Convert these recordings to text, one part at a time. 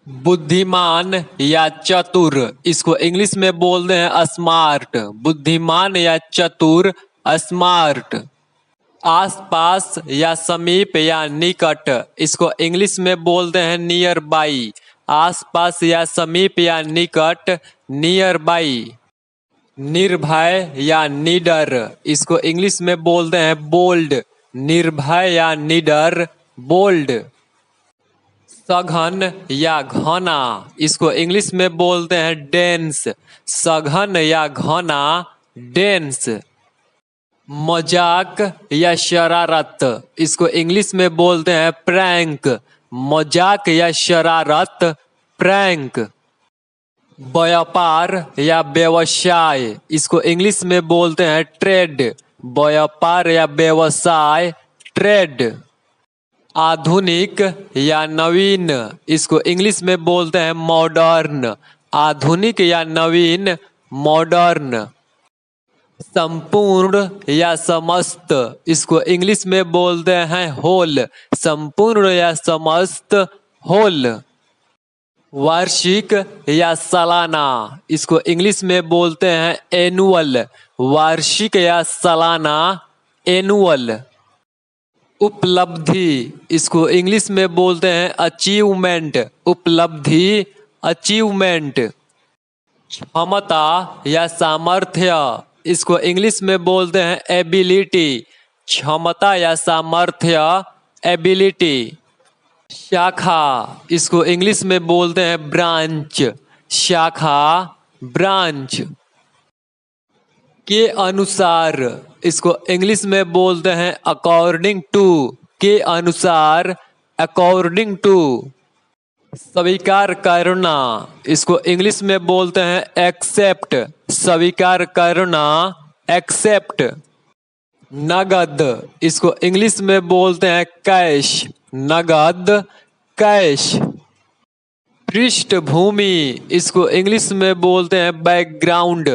बुद्धिमान या चतुर, इसको इंग्लिश में बोलते हैं स्मार्ट। बुद्धिमान या चतुर, स्मार्ट। आसपास या समीप या निकट, इसको इंग्लिश में बोलते हैं नियर बाई। आसपास या समीप या निकट, नियर बाई। निर्भय या निडर, इसको इंग्लिश में बोलते हैं बोल्ड। निर्भय या निडर, बोल्ड। सघन या घना, इसको इंग्लिश में बोलते हैं डेंस। सघन या घना, डेंस। मजाक या शरारत, इसको इंग्लिश में बोलते हैं प्रैंक। मजाक या शरारत, प्रैंक। व्यापार या व्यवसाय, इसको इंग्लिश में बोलते हैं ट्रेड। व्यापार या व्यवसाय, ट्रेड। आधुनिक या नवीन, इसको इंग्लिश में बोलते हैं मॉडर्न। आधुनिक या नवीन, मॉडर्न। संपूर्ण या समस्त, इसको इंग्लिश में बोलते हैं होल। संपूर्ण या समस्त, होल। वार्षिक या सालाना, इसको इंग्लिश में बोलते हैं एनुअल। वार्षिक या सालाना, एनुअल। उपलब्धि, इसको इंग्लिश में बोलते हैं अचीवमेंट। उपलब्धि, अचीवमेंट। क्षमता या सामर्थ्य, इसको इंग्लिश में बोलते हैं एबिलिटी। क्षमता या सामर्थ्य, एबिलिटी। शाखा, इसको इंग्लिश में बोलते हैं ब्रांच। शाखा, ब्रांच। के अनुसार, इसको इंग्लिश में बोलते हैं अकॉर्डिंग टू। के अनुसार, अकॉर्डिंग टू। स्वीकार करना, इसको इंग्लिश में बोलते हैं एक्सेप्ट। स्वीकार करना, एक्सेप्ट। नगद, इसको इंग्लिश में बोलते हैं कैश। नगद, कैश। पृष्ठभूमि, इसको इंग्लिश में बोलते हैं बैकग्राउंड।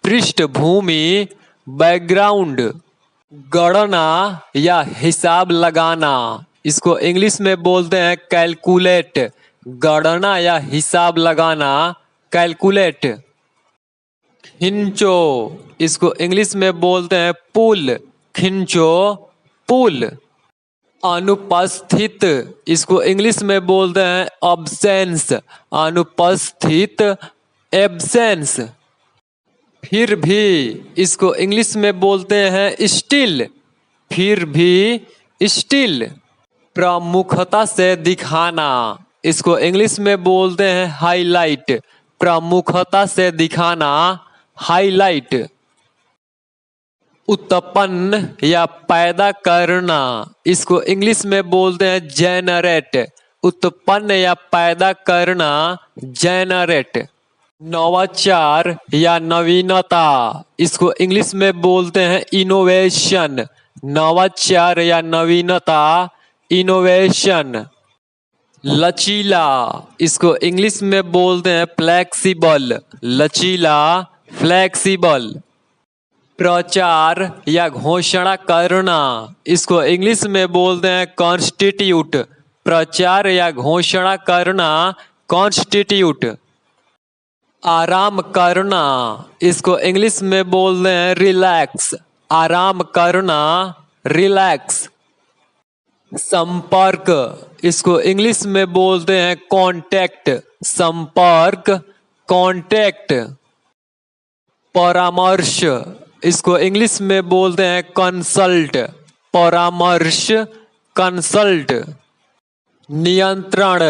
पृष्ठभूमि, बैकग्राउंड। गणना या हिसाब लगाना, इसको इंग्लिश में बोलते हैं कैलकुलेट। गणना या हिसाब लगाना, कैलकुलेट। खिंचो, इसको इंग्लिश में बोलते हैं पुल। खिंचो, पुल। अनुपस्थित, इसको इंग्लिश में बोलते हैं अब्सेंस। अनुपस्थित, एब्सेंस। फिर भी, इसको इंग्लिश में बोलते हैं स्टिल। फिर भी, स्टिल। प्रमुखता से दिखाना, इसको इंग्लिश में बोलते हैं हाईलाइट। प्रमुखता से दिखाना, हाईलाइट। उत्पन्न या पैदा करना, इसको इंग्लिश में बोलते हैं जेनरेट। उत्पन्न या पैदा करना, जेनरेट। नवाचार या नवीनता, इसको इंग्लिश में बोलते हैं इनोवेशन। नवाचार या नवीनता, इनोवेशन। लचीला, इसको इंग्लिश में बोलते हैं फ्लेक्सिबल। लचीला, फ्लेक्सिबल। प्रचार या घोषणा करना, इसको इंग्लिश में बोलते हैं कॉन्स्टिट्यूट। प्रचार या घोषणा करना, कॉन्स्टिट्यूट। आराम करना, इसको इंग्लिश में बोलते हैं रिलैक्स। आराम करना, रिलैक्स। संपर्क, इसको इंग्लिश में बोलते हैं कांटेक्ट। संपर्क, कांटेक्ट। परामर्श, इसको इंग्लिश में बोलते हैं कंसल्ट। परामर्श, कंसल्ट। नियंत्रण,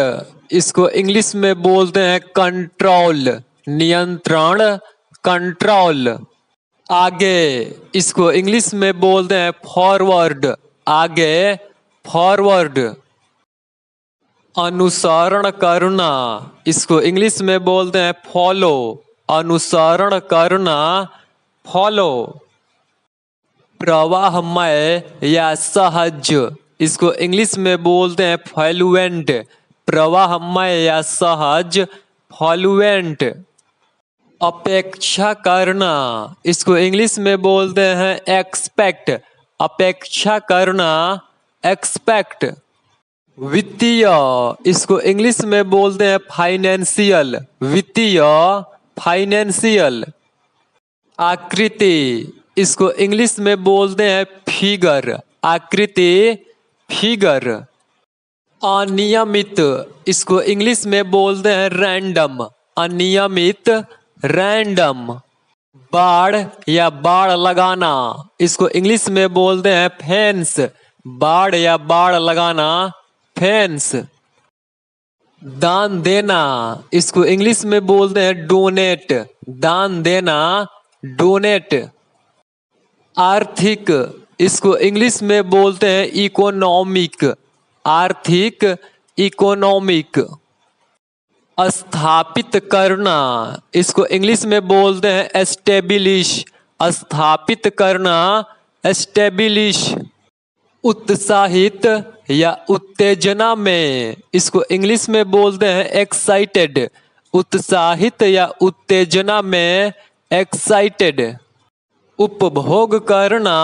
इसको इंग्लिश में बोलते हैं कंट्रोल। नियंत्रण, कंट्रोल। आगे, इसको इंग्लिश में बोलते हैं फॉरवर्ड। आगे, फॉरवर्ड। अनुसरण करना, इसको इंग्लिश में बोलते हैं फॉलो। अनुसरण करना, फॉलो। प्रवाहमय या सहज, इसको इंग्लिश में बोलते हैं फ्लुएंट। प्रवाहमय या सहज, फ्लुएंट। अपेक्षा करना, इसको इंग्लिश में बोलते हैं एक्सपेक्ट। अपेक्षा करना, एक्सपेक्ट। वित्तीय, इसको इंग्लिश में बोलते हैं फाइनेंशियल, वित्तीय, फाइनेंशियल। आकृति, इसको इंग्लिश में बोलते हैं फिगर, आकृति, फिगर। अनियमित, इसको इंग्लिश में बोलते हैं रैंडम, अनियमित, रैंडम। बाड़ या बाड़ लगाना, इसको इंग्लिश में बोलते हैं फेंस, बाड़ या बाड़ लगाना, फेंस। दान देना, इसको इंग्लिश में बोलते हैं डोनेट, दान देना, डोनेट। आर्थिक, इसको इंग्लिश में बोलते हैं इकोनॉमिक, आर्थिक, इकोनॉमिक। स्थापित करना, इसको इंग्लिश में बोलते हैं एस्टेब्लिश, स्थापित करना, एस्टेब्लिश। उत्साहित या उत्तेजना में, इसको इंग्लिश में बोलते हैं एक्साइटेड, उत्साहित या उत्तेजना में, एक्साइटेड। उपभोग करना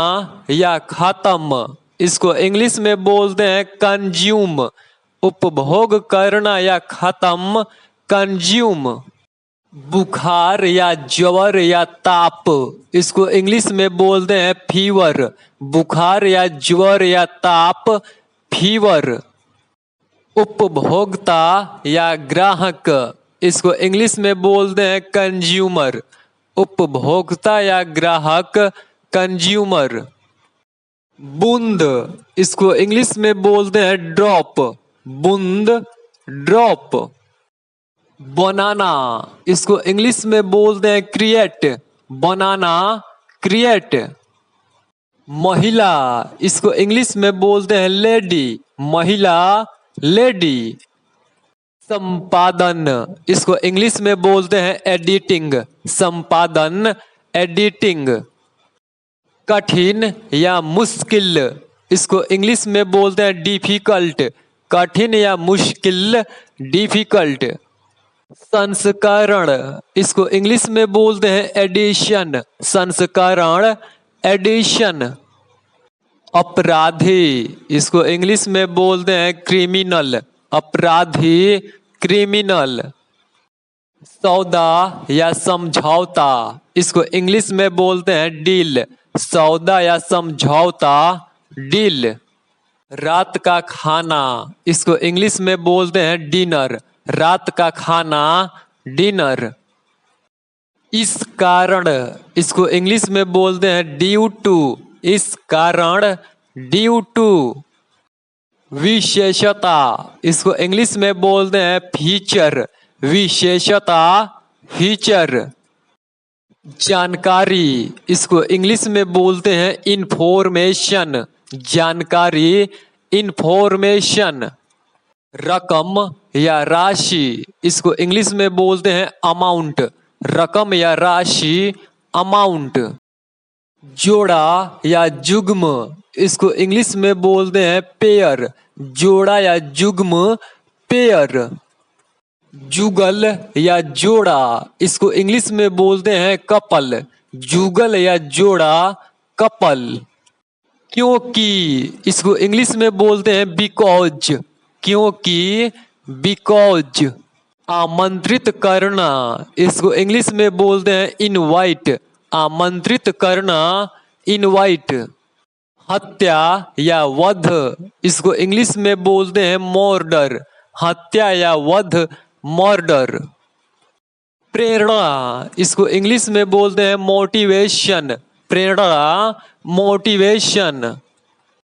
या खत्म, इसको इंग्लिश में बोलते हैं कंज्यूम, उपभोग करना या खत्म, कंज्यूम। बुखार या ज्वर या ताप, इसको इंग्लिश में बोलते हैं फीवर, बुखार या ज्वर या ताप, फीवर। उपभोक्ता या ग्राहक, इसको इंग्लिश में बोलते हैं कंज्यूमर, उपभोक्ता या ग्राहक, कंज्यूमर। बूंद, इसको इंग्लिश में बोलते हैं ड्रॉप, बूंद, ड्रॉप। बनाना, इसको इंग्लिश में बोलते हैं क्रिएट, बनाना, क्रिएट। महिला, इसको इंग्लिश में बोलते हैं लेडी, महिला, लेडी। संपादन, इसको इंग्लिश में बोलते हैं एडिटिंग, संपादन, एडिटिंग। कठिन या मुश्किल, इसको इंग्लिश में बोलते हैं डिफिकल्ट, कठिन या मुश्किल, डिफिकल्ट। संस्करण, इसको इंग्लिश में बोलते हैं एडिशन, संस्करण, एडिशन। अपराधी, इसको इंग्लिश में बोलते हैं क्रिमिनल, अपराधी, क्रिमिनल। सौदा या समझौता, इसको इंग्लिश में बोलते हैं डील, सौदा या समझौता, डील। रात का खाना, इसको इंग्लिश में बोलते हैं डिनर, रात का खाना, डिनर। इस कारण, इसको इंग्लिश में बोलते हैं ड्यू टू, इस कारण, ड्यू टू। विशेषता, इसको इंग्लिश में बोलते हैं फीचर, विशेषता, फीचर। जानकारी, इसको इंग्लिश में बोलते हैं इंफॉर्मेशन, जानकारी, इंफॉर्मेशन। रकम या राशि, इसको इंग्लिश में बोलते हैं अमाउंट, रकम या राशि, अमाउंट। जोड़ा या जुग्म, इसको इंग्लिश में बोलते हैं पेयर, जोड़ा या जुग्म, पेयर। जुगल या जोड़ा, इसको इंग्लिश में बोलते हैं कपल, जुगल या जोड़ा, कपल। क्योंकि, इसको इंग्लिश में बोलते हैं बिकॉज, क्योंकि, बिकॉज। आमंत्रित करना, इसको इंग्लिश में बोलते हैं इनवाइट, आमंत्रित करना, इनवाइट। हत्या या वध, इसको इंग्लिश में बोलते हैं मर्डर, हत्या या वध, मर्डर। प्रेरणा, इसको इंग्लिश में बोलते हैं मोटिवेशन, प्रेरणा, मोटिवेशन।